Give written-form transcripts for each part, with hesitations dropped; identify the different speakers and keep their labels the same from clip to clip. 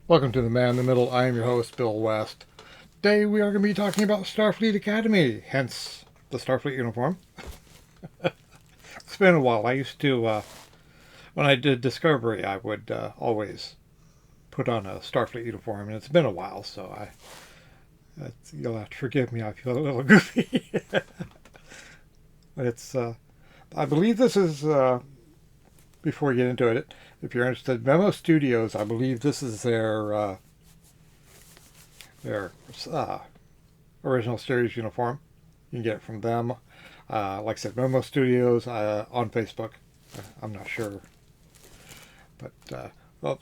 Speaker 1: Welcome to the Man in the Middle. I am your host, Bill West. Today we are going to be talking about Starfleet Academy, hence the Starfleet uniform. It's been a while. I used to, when I did Discovery, I would always put on a Starfleet uniform, and it's been a while, so you'll have to forgive me. I feel a little goofy. But I believe this is, before we get into it, if you're interested, Memo Studios, I believe this is their original series uniform. You can get it from them. Like I said, Memo Studios on Facebook. I'm not sure, but well,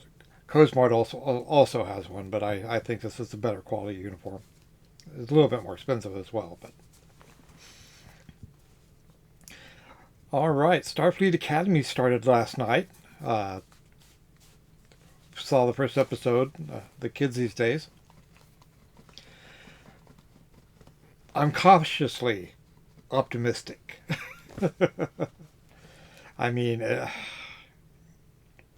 Speaker 1: Cosmart also has one, but I think this is a better quality uniform. It's a little bit more expensive as well, but all right. Starfleet Academy started last night. Uh, saw the first episode. The kids these days. I'm cautiously optimistic. I mean,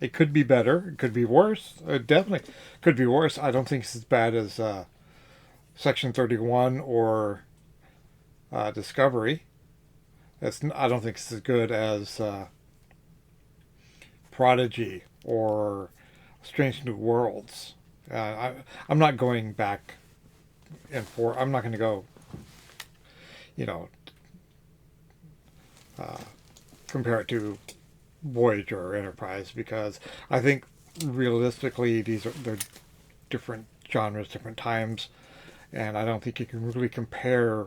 Speaker 1: it could be better. It could be worse. It definitely could be worse. I don't think it's as bad as Section 31 or Discovery. I don't think it's as good as Prodigy or Strange New Worlds. I'm not going back and forth. I'm not going to go, you know, uh, compare it to Voyager or Enterprise because I think realistically they're different genres, different times, and I don't think you can really compare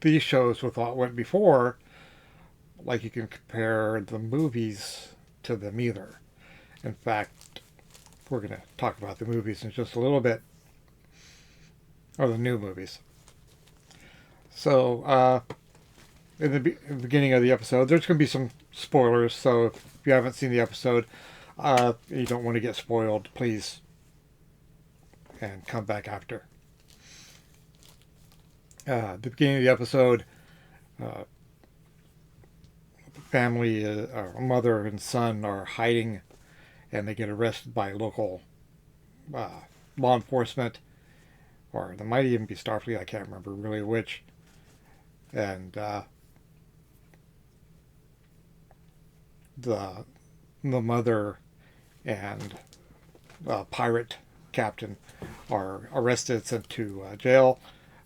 Speaker 1: these shows with what went before like you can compare the movies to them either. In fact, we're going to talk about the movies in just a little bit, or the new movies. So, in the beginning of the episode, there's going to be some spoilers. So, if you haven't seen the episode, you don't want to get spoiled, please, and come back after. The beginning of the episode, uh, family, mother and son are hiding, and they get arrested by local uh, law enforcement, or there might even be Starfleet. I can't remember really which. And the the mother and pirate captain are arrested, sent to jail.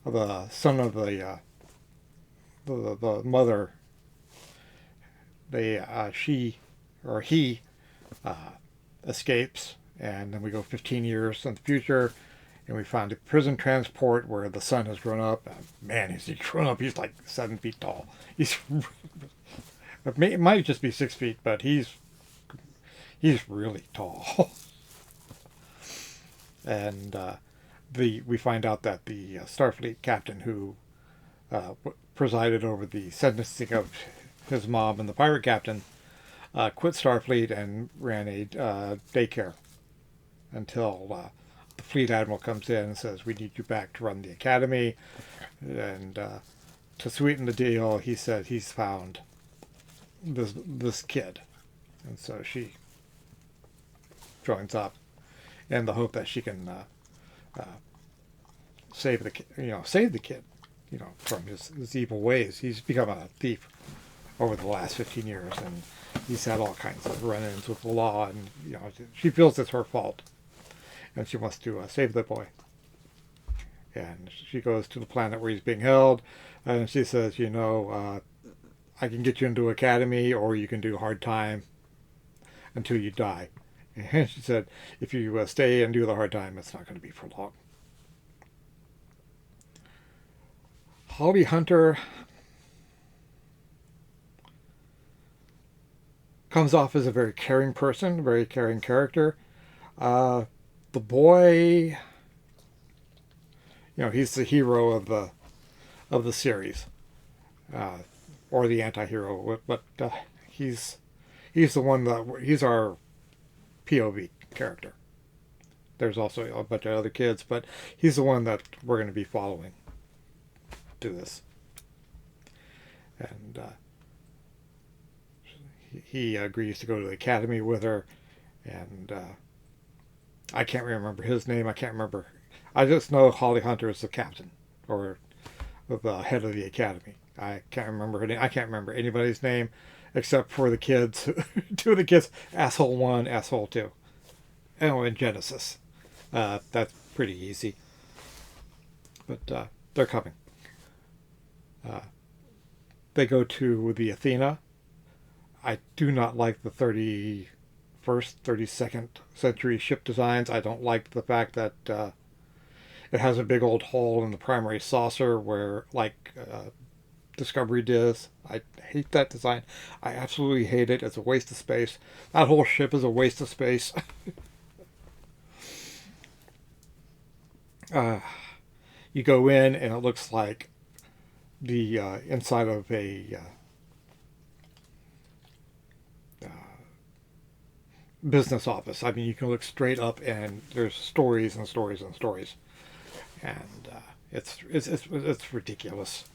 Speaker 1: The son of the mother, she or he uh, escapes, and then we go 15 years in the future, and we find a prison transport where the son has grown up. Man, he's grown up. He's like 7 feet tall. He's it might just be 6 feet, but he's really tall. And we find out that the Starfleet captain who presided over the sentencing of his mom and the pirate captain quit Starfleet and ran a daycare until the fleet admiral comes in and says, "We need you back to run the academy." And to sweeten the deal, he said he's found this kid, and so she joins up in the hope that she can uh, save the kid, from his evil ways. He's become a thief over the last 15 years, and he's had all kinds of run-ins with the law, and she feels it's her fault, and she wants to save the boy. And she goes to the planet where he's being held, and she says, I can get you into academy, or you can do hard time until you die. And she said, if you stay and do the hard time, it's not going to be for long. Holly Hunter comes off as a very caring person, very caring character. The boy, he's the hero of the series, uh, or the anti-hero, but he's the one he's our POV character. There's also a bunch of other kids, but he's the one that we're going to be following to this. And he agrees to go to the academy with her, and I can't remember his name. I can't remember. I just know Holly Hunter is the captain or the head of the academy. I can't remember her name. I can't remember anybody's name except for the kids. Two of the kids, asshole one, asshole two. Oh, in Genesis. That's pretty easy. But they're coming. Uh, they go to the Athena. I do not like the 31st, 32nd century ship designs. I don't like the fact that it has a big old hole in the primary saucer where, like Discovery does. I hate that design. I absolutely hate it. It's a waste of space. That whole ship is a waste of space. uh, you go in and it looks like the inside of a business office. I mean, you can look straight up and there's stories and stories and stories, and it's ridiculous.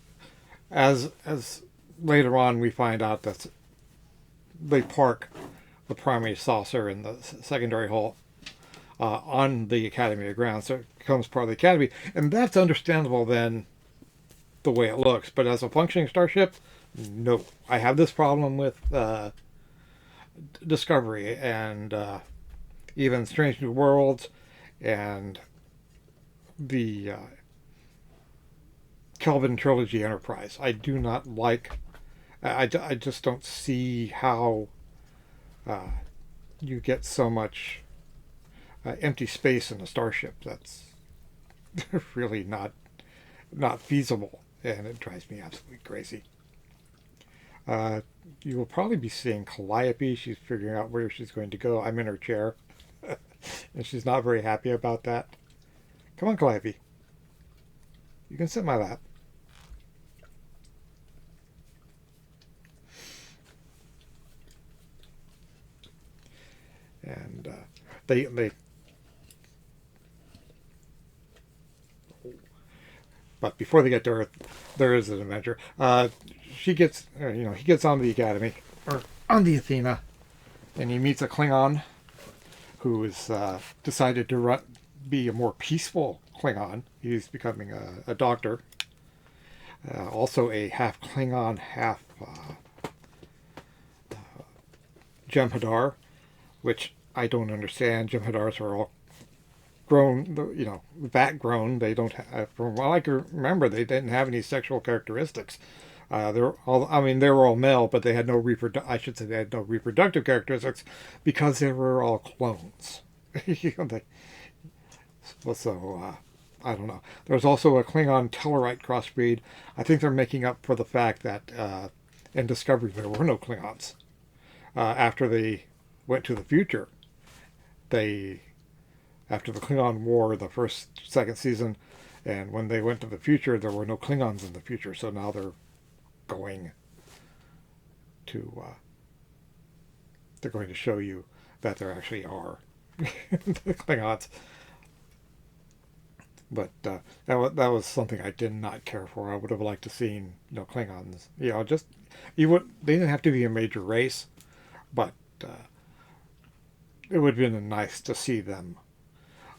Speaker 1: As later on we find out that they park the primary saucer in the secondary hull on the Academy grounds, so it becomes part of the Academy, and that's understandable then the way it looks. But as a functioning starship, no. I have this problem with Discovery and even Strange New Worlds and the Kelvin Trilogy Enterprise. I do not like. I just don't see how uh, you get so much empty space in a starship. That's really not feasible, and it drives me absolutely crazy. Uh, you will probably be seeing Calliope. She's figuring out where she's going to go. I'm in her chair, and she's not very happy about that. Come on, Calliope. You can sit in my lap. And they but before they get to Earth, there is an adventure. She gets, he gets on the Academy or on the Athena, and he meets a Klingon who has decided to be a more peaceful Klingon. He's becoming a doctor, also a half Klingon, half Jem'Hadar, which I don't understand. Jem'Hadars are all grown, vat grown. They don't have, from what I can remember, they didn't have any sexual characteristics. They were all male, but they had no I should say they had no reproductive characteristics because they were all clones. So I don't know. There's also a Klingon Tellarite crossbreed. I think they're making up for the fact that in Discovery there were no Klingons. After they went to the future, they after the Klingon War, the second season, and when they went to the future, there were no Klingons in the future. So now they're going to they're going to show you that there actually are the Klingons. But that was something I did not care for. I would have liked to seen Klingons. Just they didn't have to be a major race, but it would have been nice to see them.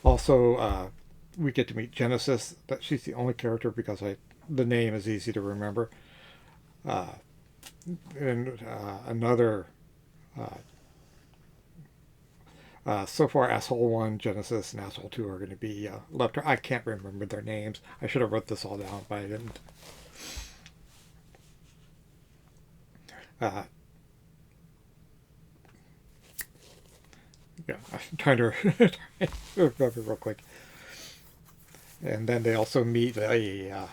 Speaker 1: Also, we get to meet Genesis. That she's the only character because the name is easy to remember. And another. So far, Asshole 1, Genesis, and Asshole 2 are going to be left. I can't remember their names. I should have wrote this all down, but I didn't. Yeah, I'm trying to remember real quick. And then they also meet is there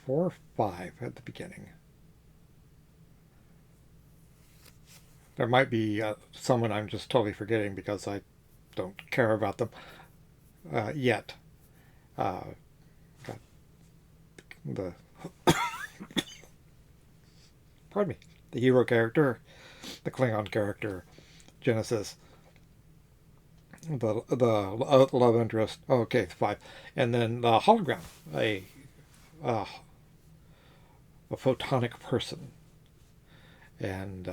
Speaker 1: 4 or 5 at the beginning? There might be someone I'm just totally forgetting because I don't care about them yet. Got the pardon me, the hero character, the Klingon character, Genesis, the love interest. Oh, okay, 5, and then the hologram, uh, a photonic person, and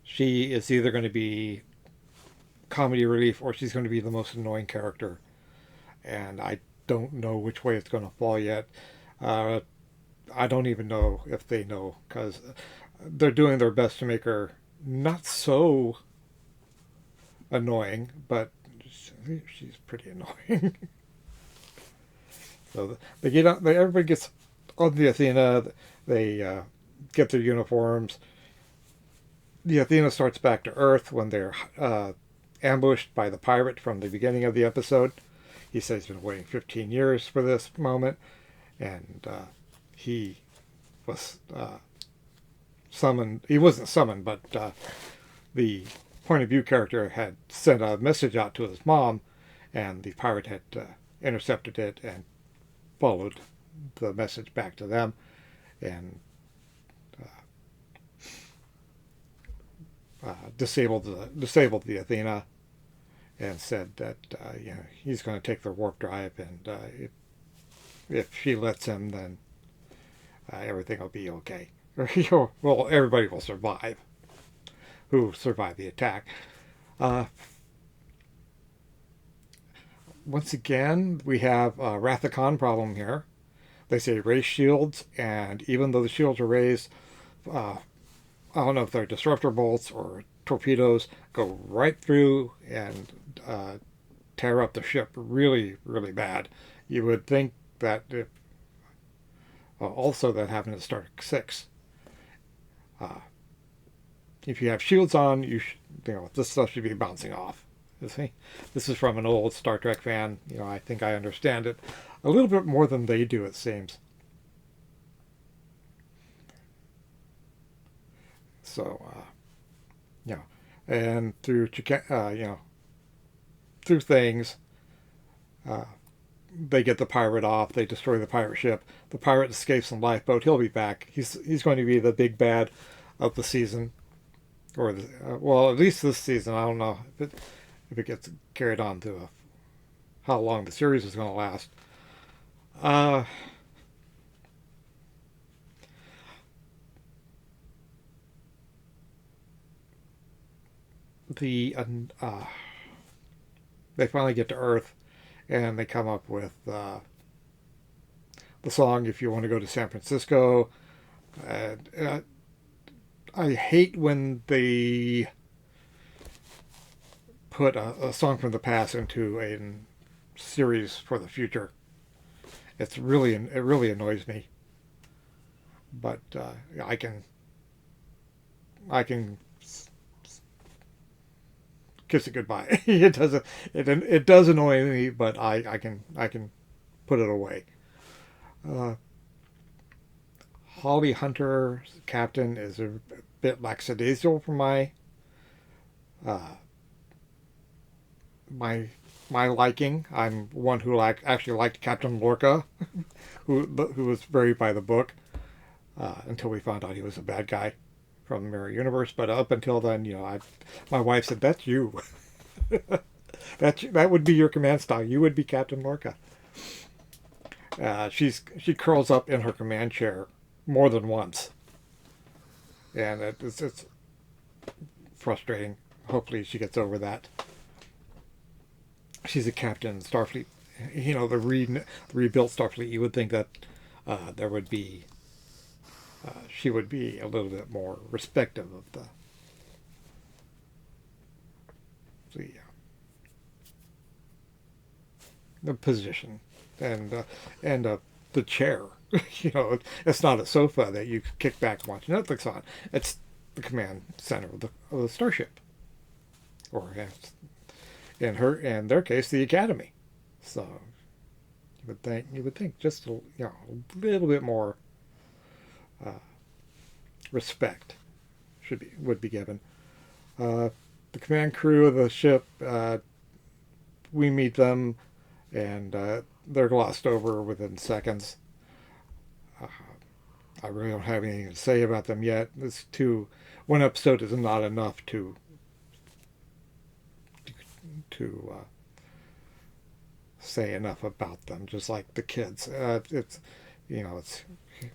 Speaker 1: she is either going to be comedy relief or she's going to be the most annoying character. And I don't know which way it's going to fall yet. Uh, I don't even know if they know because they're doing their best to make her not so annoying, but she's pretty annoying. So they get on, everybody gets on the Athena. They get their uniforms. The Athena starts back to Earth when they're ambushed by the pirate from the beginning of the episode. He says he's been waiting 15 years for this moment, and he was summoned. He wasn't summoned, but the point of view character had sent a message out to his mom, and the pirate had intercepted it and followed the message back to them, and disabled the Athena, and said that he's going to take the warp drive, and if she lets him, then everything will be okay. Well, everybody will survive who survived the attack. Once again, we have a Rathacon problem here. They say raise shields, and even though the shields are raised, I don't know if they're disruptor bolts or torpedoes, go right through and tear up the ship really, really bad. You would think that also that happened to Star 6. If you have shields on, this stuff should be bouncing off. You see? This is from an old Star Trek fan. I think I understand it a little bit more than they do, it seems. So, and through through things, they get the pirate off. They destroy the pirate ship. The pirate escapes in lifeboat. He'll be back. He's going to be the big bad of the season, or at least this season. I don't know if it gets carried on to how long the series is going to last. They finally get to Earth, and they come up with the song "If You Want to Go to San Francisco." I hate when they put a song from the past into a series for the future. It really annoys me. But I can kiss it goodbye. It does annoy me, but I can put it away. Holly Hunter's captain is a bit lackadaisical for my liking. I'm one who actually liked Captain Lorca, who was very by the book until we found out he was a bad guy from the Mirror Universe. But up until then, my wife said, "That's you. that would be your command style. You would be Captain Lorca." She curls up in her command chair more than once, and it's frustrating. Hopefully, she gets over that. She's a captain in Starfleet. The rebuilt Starfleet. You would think that there would be. She would be a little bit more respective of the position and the chair. It's not a sofa that you kick back and watch Netflix on. It's the command center of the starship, or in their case, the Academy. So you would think just a little bit more respect would be given. The command crew of the ship, we meet them, and they're glossed over within seconds. I really don't have anything to say about them yet. One episode is not enough to say enough about them. Just like the kids,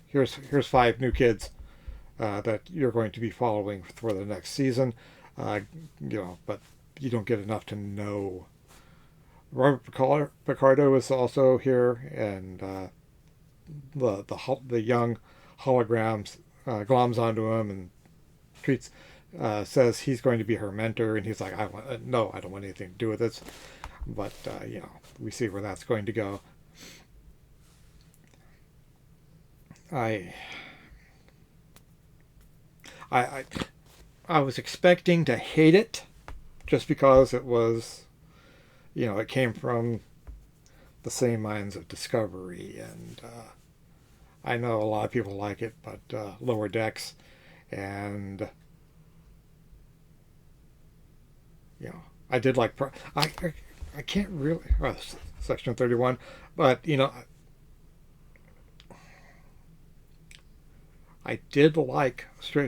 Speaker 1: here's 5 new kids that you're going to be following for the next season. But you don't get enough to know. Robert Picardo is also here, and the young holograms gloms onto him and treats says he's going to be her mentor, and he's like, no, I don't want anything to do with this. But we see where that's going to go. I I I was expecting to hate it just because it was, it came from the same minds of Discovery, and I know a lot of people like it, but Lower Decks, and I did like I can't really Section 31, but I did like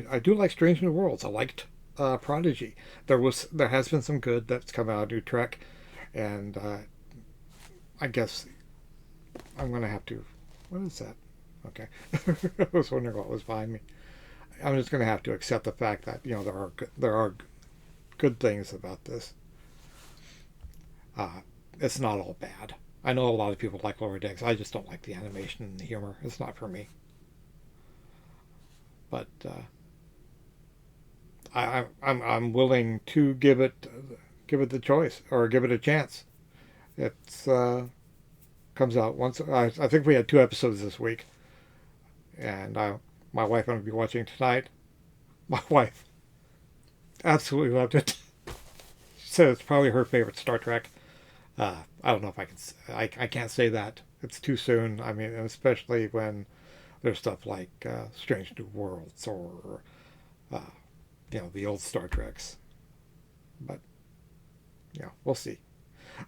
Speaker 1: I do like Strange New Worlds. I liked Prodigy. There has been some good that's come out of New Trek, and I guess I'm gonna have to. What is that? Okay, I was wondering what was behind me. I'm just gonna have to accept the fact that there are good things about this. It's not all bad. I know a lot of people like Lower Decks. I just don't like the animation and the humor. It's not for me. But I'm willing to give it the choice, or give it a chance. It's comes out once. I think we had 2 episodes this week, and my wife I'm going to be watching tonight. My wife absolutely loved it. She said it's probably her favorite Star Trek. I don't know if I can. I can't say that. It's too soon. I mean, especially when there's stuff like Strange New Worlds, or the old Star Treks. But we'll see.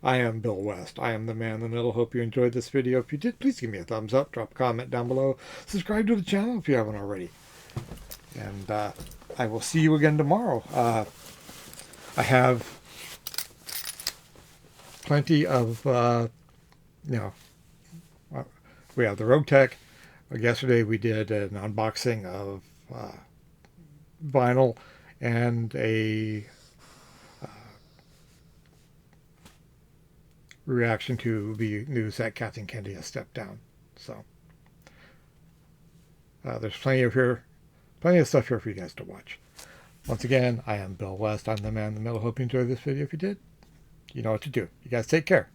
Speaker 1: I am Bill West. I am the man in the middle. Hope you enjoyed this video. If you did, please give me a thumbs up. Drop a comment down below. Subscribe to the channel if you haven't already. And I will see you again tomorrow. I have plenty of, we have the Rogue Tech. Yesterday we did an unboxing of vinyl and a reaction to the news that Captain Kennedy has stepped down. So there's plenty of stuff here for you guys to watch. Once again, I am Bill West. I'm the man in the middle. Hope you enjoyed this video. If you did, you know what to do. You guys take care.